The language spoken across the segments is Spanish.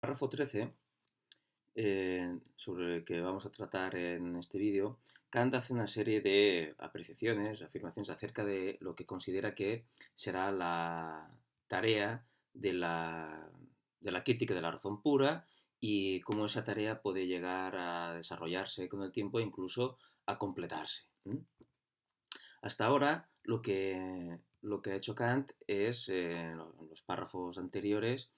párrafo 13, sobre el que vamos a tratar en este vídeo, Kant hace una serie de apreciaciones, afirmaciones acerca de lo que considera que será la tarea de la crítica de la razón pura y cómo esa tarea puede llegar a desarrollarse con el tiempo e incluso a completarse. Hasta ahora lo que ha hecho Kant es, en los párrafos anteriores,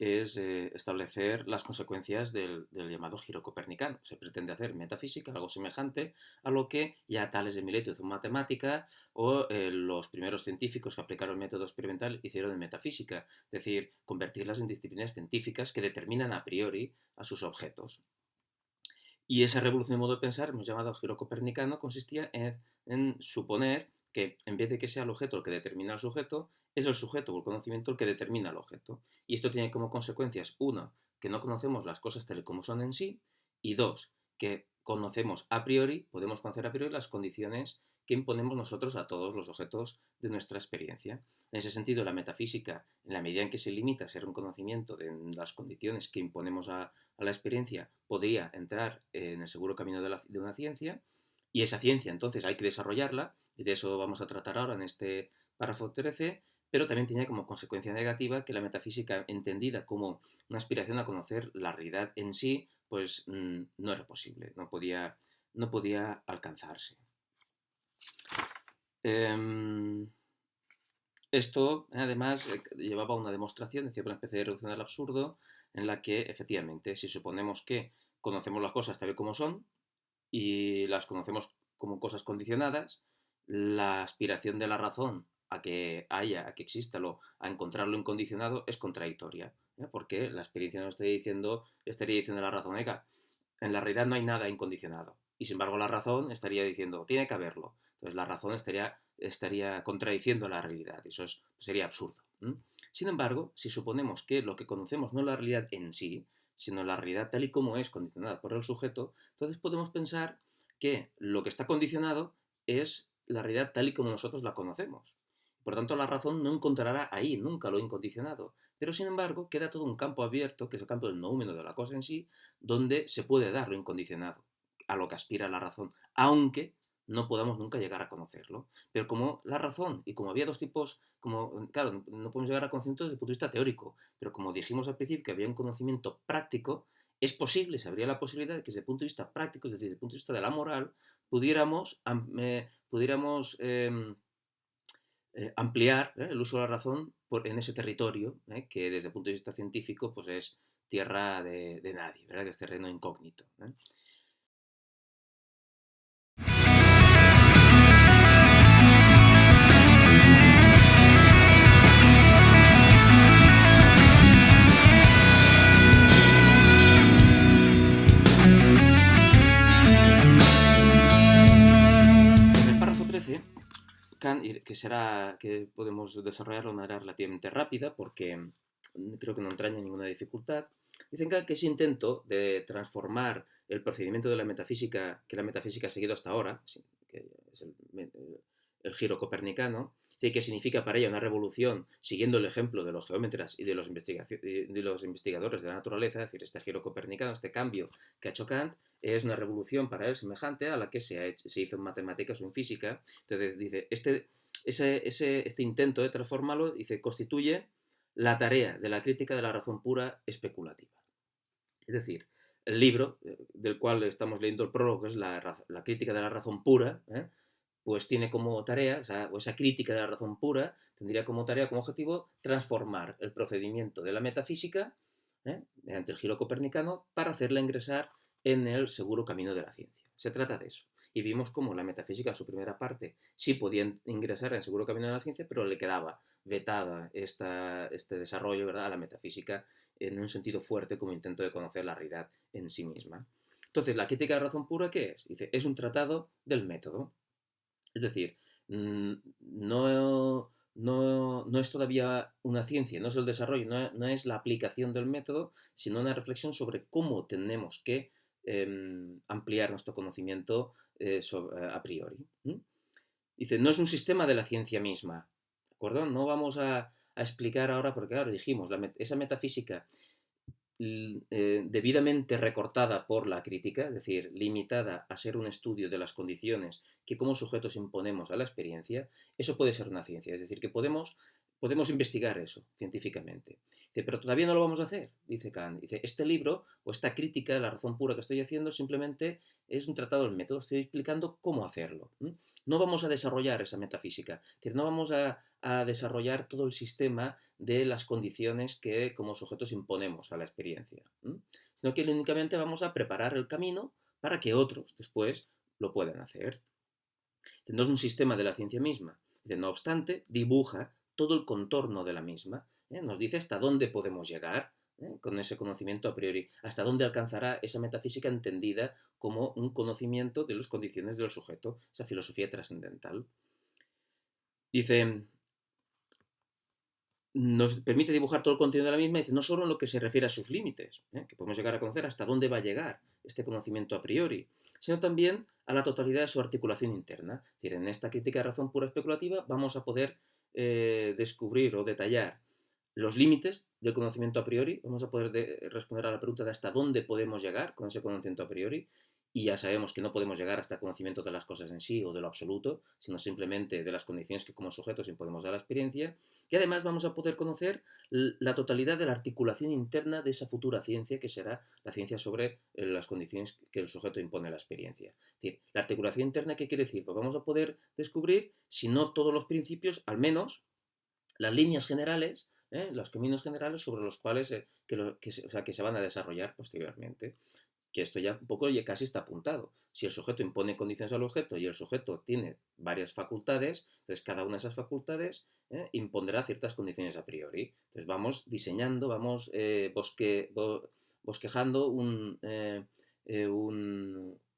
es establecer las consecuencias del llamado giro copernicano. Se pretende hacer metafísica, algo semejante a lo que ya Tales de Mileto hizo en matemática o los primeros científicos que aplicaron el método experimental hicieron en metafísica, es decir, convertirlas en disciplinas científicas que determinan a priori a sus objetos. Y esa revolución de modo de pensar, hemos llamado giro copernicano, consistía en suponer que en vez de que sea el objeto el que determina al sujeto, es el sujeto o el conocimiento el que determina al objeto. Y esto tiene como consecuencias, uno, que no conocemos las cosas tal y como son en sí, y dos, que conocemos a priori, podemos conocer a priori las condiciones que imponemos nosotros a todos los objetos de nuestra experiencia. En ese sentido, la metafísica, en la medida en que se limita a ser un conocimiento de las condiciones que imponemos a la experiencia, podría entrar en el seguro camino de una ciencia, y esa ciencia entonces hay que desarrollarla, y de eso vamos a tratar ahora en este párrafo 13, pero también tiene como consecuencia negativa que la metafísica, entendida como una aspiración a conocer la realidad en sí, pues no era posible, no podía alcanzarse. Esto, además, llevaba a una demostración, decía, una especie de reducción al absurdo, en la que, efectivamente, si suponemos que conocemos las cosas tal y como son y las conocemos como cosas condicionadas, la aspiración de la razón a que a que exista, a encontrarlo incondicionado, es contradictoria, porque la experiencia nos estaría diciendo a la razón, oiga, en la realidad no hay nada incondicionado. Y sin embargo la razón estaría diciendo, tiene que haberlo. Entonces la razón estaría contradiciendo la realidad. Eso sería absurdo. Sin embargo, si suponemos que lo que conocemos no es la realidad en sí, sino la realidad tal y como es condicionada por el sujeto, entonces podemos pensar que lo que está condicionado es la realidad tal y como nosotros la conocemos. Por tanto, la razón no encontrará ahí nunca lo incondicionado. Pero, sin embargo, queda todo un campo abierto, que es el campo del noúmeno de la cosa en sí, donde se puede dar lo incondicionado, a lo que aspira la razón, aunque no podamos nunca llegar a conocerlo. Pero como la razón, y como había dos tipos, claro, no podemos llegar a conocimiento desde el punto de vista teórico, pero como dijimos al principio que había un conocimiento práctico, es posible, se habría la posibilidad de que desde el punto de vista práctico, es decir, desde el punto de vista de la moral, pudiéramos ampliar el uso de la razón en ese territorio, que desde el punto de vista científico pues es tierra de nadie, ¿verdad? Que es terreno incógnito. En el párrafo 13, Kant, que podemos desarrollarlo de manera relativamente rápida porque creo que no entraña ninguna dificultad, dicen que ese intento de transformar el procedimiento de la metafísica que la metafísica ha seguido hasta ahora, que es el giro copernicano, que significa para ella una revolución siguiendo el ejemplo de los geómetras y de los investigadores de la naturaleza, es decir, este giro copernicano, este cambio que ha hecho Kant, es una revolución para él semejante a la que se hizo en matemáticas o en física. Entonces dice, este intento de transformarlo, dice, constituye la tarea de la crítica de la razón pura especulativa. Es decir, el libro del cual estamos leyendo el prólogo, que es la crítica de la razón pura, pues tiene como tarea, o esa crítica de la razón pura, tendría como tarea, como objetivo, transformar el procedimiento de la metafísica, mediante el giro copernicano, para hacerla ingresar en el seguro camino de la ciencia. Se trata de eso. Y vimos cómo la metafísica, en su primera parte, sí podía ingresar en el seguro camino de la ciencia, pero le quedaba vetada este desarrollo, ¿verdad?, a la metafísica en un sentido fuerte como intento de conocer la realidad en sí misma. Entonces, ¿la crítica de la razón pura qué es? Dice, es un tratado del método. Es decir, no es todavía una ciencia, no es el desarrollo, no es la aplicación del método, sino una reflexión sobre cómo tenemos que ampliar nuestro conocimiento a priori. Dice, no es un sistema de la ciencia misma, ¿de acuerdo? No vamos a explicar ahora, porque claro, dijimos, esa metafísica debidamente recortada por la crítica, es decir, limitada a ser un estudio de las condiciones que como sujetos imponemos a la experiencia, eso puede ser una ciencia. Es decir, que podemos investigar eso científicamente. Dice, pero todavía no lo vamos a hacer, dice Kant. Dice, este libro o esta crítica de la razón pura que estoy haciendo simplemente es un tratado del método, estoy explicando cómo hacerlo. No vamos a desarrollar esa metafísica, es decir, no vamos a desarrollar todo el sistema de las condiciones que como sujetos imponemos a la experiencia, sino que únicamente vamos a preparar el camino para que otros después lo puedan hacer. No es un sistema de la ciencia misma. No obstante, dibuja todo el contorno de la misma. Nos dice hasta dónde podemos llegar con ese conocimiento a priori, hasta dónde alcanzará esa metafísica entendida como un conocimiento de las condiciones del sujeto, esa filosofía trascendental. Dice, nos permite dibujar todo el contenido de la misma, dice, no solo en lo que se refiere a sus límites, que podemos llegar a conocer hasta dónde va a llegar este conocimiento a priori, sino también a la totalidad de su articulación interna. Es decir, en esta crítica de razón pura especulativa vamos a poder descubrir o detallar los límites del conocimiento a priori, vamos a poder responder a la pregunta de hasta dónde podemos llegar con ese conocimiento a priori, y ya sabemos que no podemos llegar hasta el conocimiento de las cosas en sí o de lo absoluto, sino simplemente de las condiciones que como sujetos imponemos a la experiencia, y además vamos a poder conocer la totalidad de la articulación interna de esa futura ciencia que será la ciencia sobre las condiciones que el sujeto impone a la experiencia. Es decir, la articulación interna, ¿qué quiere decir? Pues vamos a poder descubrir, si no todos los principios, al menos las líneas generales, los caminos generales sobre los cuales que se van a desarrollar posteriormente. Que esto ya un poco ya casi está apuntado. Si el sujeto impone condiciones al objeto y el sujeto tiene varias facultades, entonces cada una de esas facultades impondrá ciertas condiciones a priori. Entonces vamos diseñando, vamos bosquejando un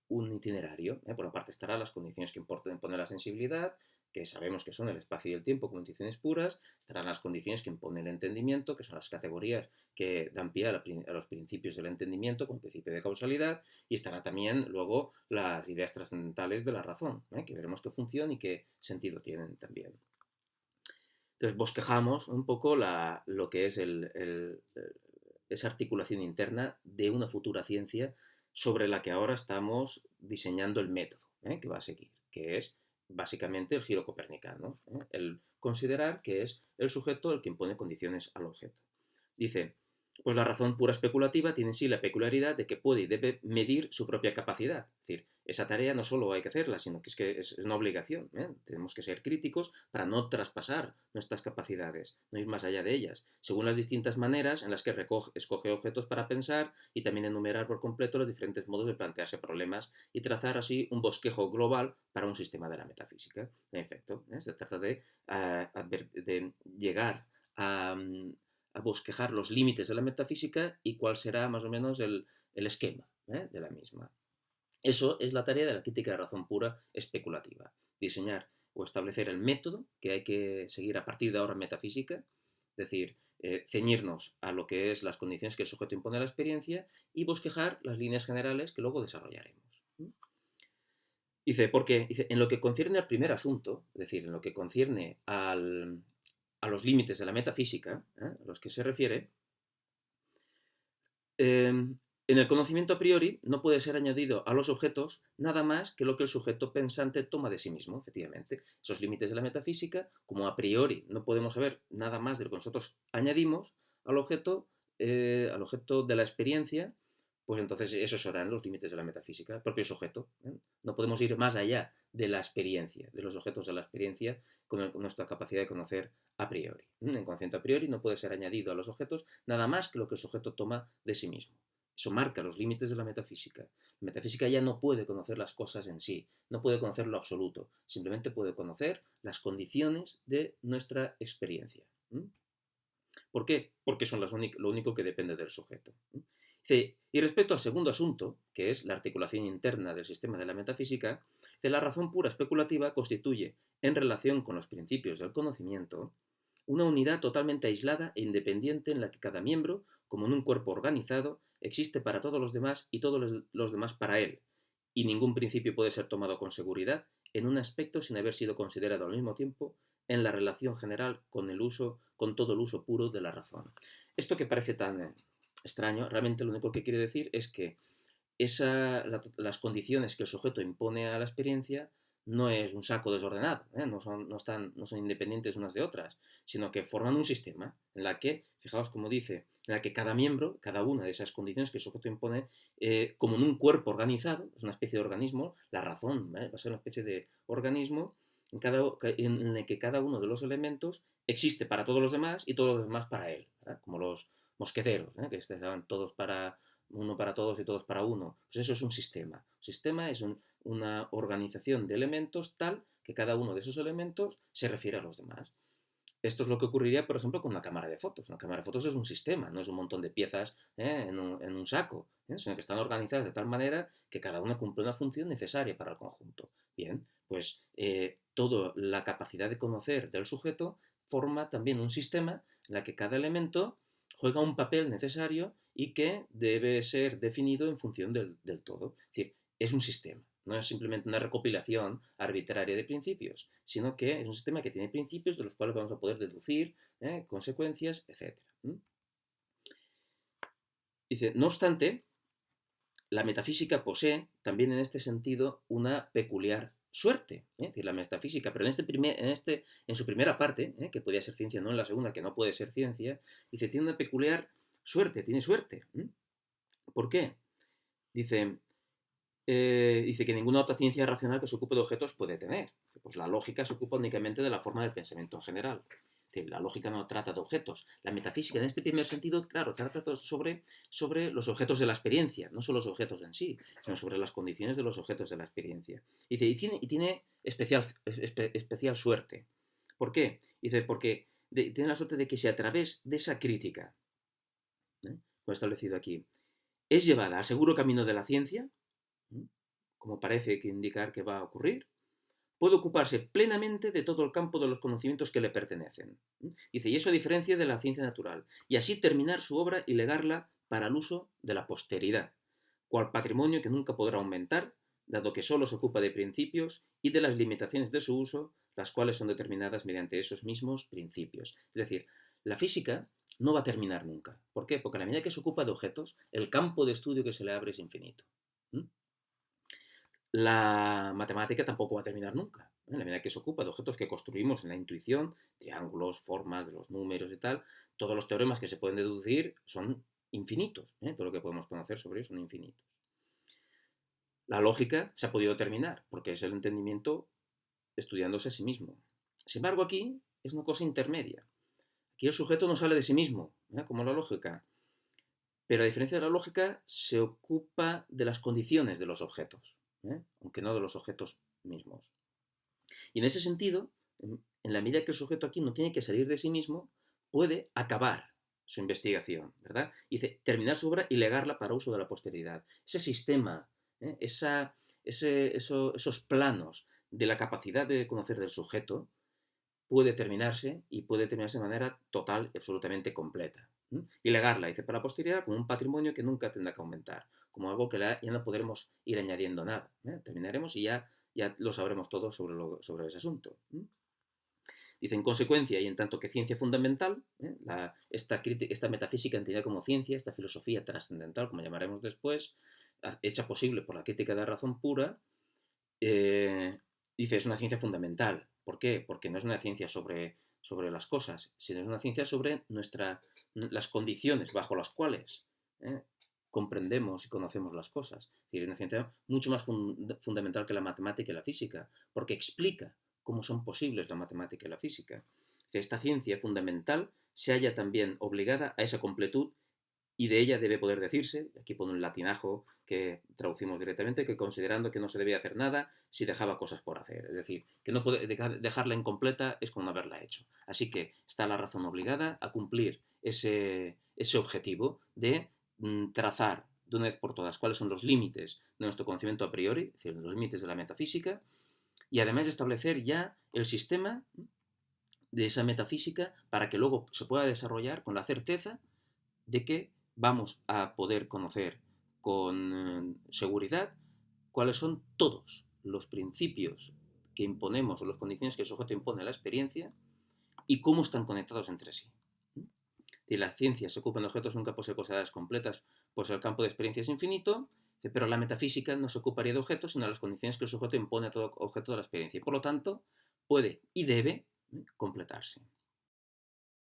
itinerario. Por una parte estarán las condiciones que impone la sensibilidad, que sabemos que son el espacio y el tiempo como condiciones puras, estarán las condiciones que impone el entendimiento, que son las categorías que dan pie a los principios del entendimiento, como principio de causalidad, y estará también luego las ideas trascendentales de la razón, que veremos qué función y qué sentido tienen también. Entonces bosquejamos un poco lo que es esa articulación interna de una futura ciencia sobre la que ahora estamos diseñando el método que va a seguir, que es básicamente el giro copernicano, el considerar que es el sujeto el que impone condiciones al objeto. Dice, pues la razón pura especulativa tiene en sí la peculiaridad de que puede y debe medir su propia capacidad. Es decir, esa tarea no solo hay que hacerla, sino que es una obligación. Tenemos que ser críticos para no traspasar nuestras capacidades, no ir más allá de ellas, según las distintas maneras en las que escoge objetos para pensar y también enumerar por completo los diferentes modos de plantearse problemas y trazar así un bosquejo global para un sistema de la metafísica. En efecto, se trata de llegar a bosquejar los límites de la metafísica y cuál será más o menos el esquema de la misma. Eso es la tarea de la crítica de razón pura especulativa. Diseñar o establecer el método que hay que seguir a partir de ahora en metafísica, es decir, ceñirnos a lo que es las condiciones que el sujeto impone a la experiencia y bosquejar las líneas generales que luego desarrollaremos. Dice, porque dice, en lo que concierne al primer asunto, es decir, en lo que concierne a los límites de la metafísica, a los que se refiere, en el conocimiento a priori no puede ser añadido a los objetos nada más que lo que el sujeto pensante toma de sí mismo, efectivamente. Esos límites de la metafísica, como a priori no podemos saber nada más de lo que nosotros añadimos al objeto de la experiencia, pues entonces esos serán los límites de la metafísica, el propio sujeto. No podemos ir más allá de la experiencia, de los objetos de la experiencia, con nuestra capacidad de conocer a priori. En conocimiento a priori no puede ser añadido a los objetos nada más que lo que el sujeto toma de sí mismo. Eso marca los límites de la metafísica. La metafísica ya no puede conocer las cosas en sí, no puede conocer lo absoluto, simplemente puede conocer las condiciones de nuestra experiencia. ¿Por qué? Porque son lo único que depende del sujeto. Y respecto al segundo asunto, que es la articulación interna del sistema de la metafísica, la razón pura especulativa constituye, en relación con los principios del conocimiento, una unidad totalmente aislada e independiente en la que cada miembro, como en un cuerpo organizado, existe para todos los demás y todos los demás para él, y ningún principio puede ser tomado con seguridad en un aspecto sin haber sido considerado al mismo tiempo en la relación general con todo el uso puro de la razón. Esto que parece extraño, realmente lo único que quiere decir es que las condiciones que el sujeto impone a la experiencia no es un saco desordenado, ¿eh? No son independientes unas de otras, sino que forman un sistema en la que, fijaos como dice, en la que cada miembro, cada una de esas condiciones que el sujeto impone, como en un cuerpo organizado, es una especie de organismo, la razón, ¿eh? Va a ser una especie de organismo en el que cada uno de los elementos existe para todos los demás y todos los demás para él, ¿verdad? Como los mosqueteros, ¿eh? Que estaban todos para uno para todos y todos para uno. Pues eso es un sistema. Un sistema es una organización de elementos tal que cada uno de esos elementos se refiere a los demás. Esto es lo que ocurriría, por ejemplo, con una cámara de fotos. Una cámara de fotos es un sistema, no es un montón de piezas en un saco, sino que están organizadas de tal manera que cada una cumple una función necesaria para el conjunto. Bien, pues toda la capacidad de conocer del sujeto forma también un sistema en la que cada elemento juega un papel necesario y que debe ser definido en función del todo. Es decir, es un sistema. No es simplemente una recopilación arbitraria de principios, sino que es un sistema que tiene principios de los cuales vamos a poder deducir consecuencias, etc. Dice, no obstante, la metafísica posee también en este sentido una peculiar suerte, es decir, la metafísica, pero en su primera parte, que podría ser ciencia, no en la segunda, que no puede ser ciencia, dice, tiene una peculiar suerte, tiene suerte. ¿Por qué? Dice, dice que ninguna otra ciencia racional que se ocupe de objetos puede tener. Pues la lógica se ocupa únicamente de la forma del pensamiento en general. La lógica no trata de objetos. La metafísica, en este primer sentido, claro, trata sobre los objetos de la experiencia, no solo los objetos en sí, sino sobre las condiciones de los objetos de la experiencia. Dice, y tiene especial suerte. ¿Por qué? Dice, porque tiene la suerte de que si a través de esa crítica, lo he establecido aquí, es llevada al seguro camino de la ciencia, como parece que indicar que va a ocurrir, puede ocuparse plenamente de todo el campo de los conocimientos que le pertenecen. Dice, y eso a diferencia de la ciencia natural, y así terminar su obra y legarla para el uso de la posteridad, cual patrimonio que nunca podrá aumentar, dado que sólo se ocupa de principios y de las limitaciones de su uso, las cuales son determinadas mediante esos mismos principios. Es decir, la física no va a terminar nunca. ¿Por qué? Porque a la medida que se ocupa de objetos, el campo de estudio que se le abre es infinito. La matemática tampoco va a terminar nunca. En la medida que se ocupa de objetos que construimos en la intuición, triángulos, formas de los números y tal, todos los teoremas que se pueden deducir son infinitos. Todo lo que podemos conocer sobre ellos son infinitos. La lógica se ha podido terminar porque es el entendimiento estudiándose a sí mismo. Sin embargo, aquí es una cosa intermedia. Aquí el sujeto no sale de sí mismo, como la lógica. Pero a diferencia de la lógica, se ocupa de las condiciones de los objetos, aunque no de los objetos mismos. Y en ese sentido, en la medida que el sujeto aquí no tiene que salir de sí mismo, puede acabar su investigación, ¿verdad? Y dice, terminar su obra y legarla para uso de la posteridad. Ese sistema, esos planos de la capacidad de conocer del sujeto, puede terminarse y puede terminarse de manera total y absolutamente completa. Y legarla, dice, para la posteridad como un patrimonio que nunca tendrá que aumentar, como algo que ya no podremos ir añadiendo nada. Terminaremos y ya lo sabremos todo sobre ese asunto. Dice, en consecuencia, y en tanto que ciencia fundamental, esta metafísica entendida como ciencia, esta filosofía trascendental, como llamaremos después, hecha posible por la crítica de la razón pura, dice, es una ciencia fundamental. ¿Por qué? Porque no es una ciencia sobre las cosas, sino es una ciencia sobre las condiciones bajo las cuales comprendemos y conocemos las cosas. Es decir, es una ciencia mucho más fundamental que la matemática y la física, porque explica cómo son posibles la matemática y la física. Esta ciencia fundamental se halla también obligada a esa completud y de ella debe poder decirse, aquí pone un latinajo que traducimos directamente, que considerando que no se debía hacer nada si dejaba cosas por hacer. Es decir, que no puede dejarla incompleta es como no haberla hecho. Así que está la razón obligada a cumplir ese objetivo de trazar de una vez por todas cuáles son los límites de nuestro conocimiento a priori, es decir, los límites de la metafísica, y además de establecer ya el sistema de esa metafísica para que luego se pueda desarrollar con la certeza de que vamos a poder conocer con seguridad cuáles son todos los principios que imponemos o las condiciones que el sujeto impone a la experiencia y cómo están conectados entre sí. Y la ciencia se ocupa de objetos nunca posee causalidades completas, pues el campo de experiencia es infinito, pero la metafísica no se ocuparía de objetos, sino de las condiciones que el sujeto impone a todo objeto de la experiencia. Y por lo tanto, puede y debe completarse.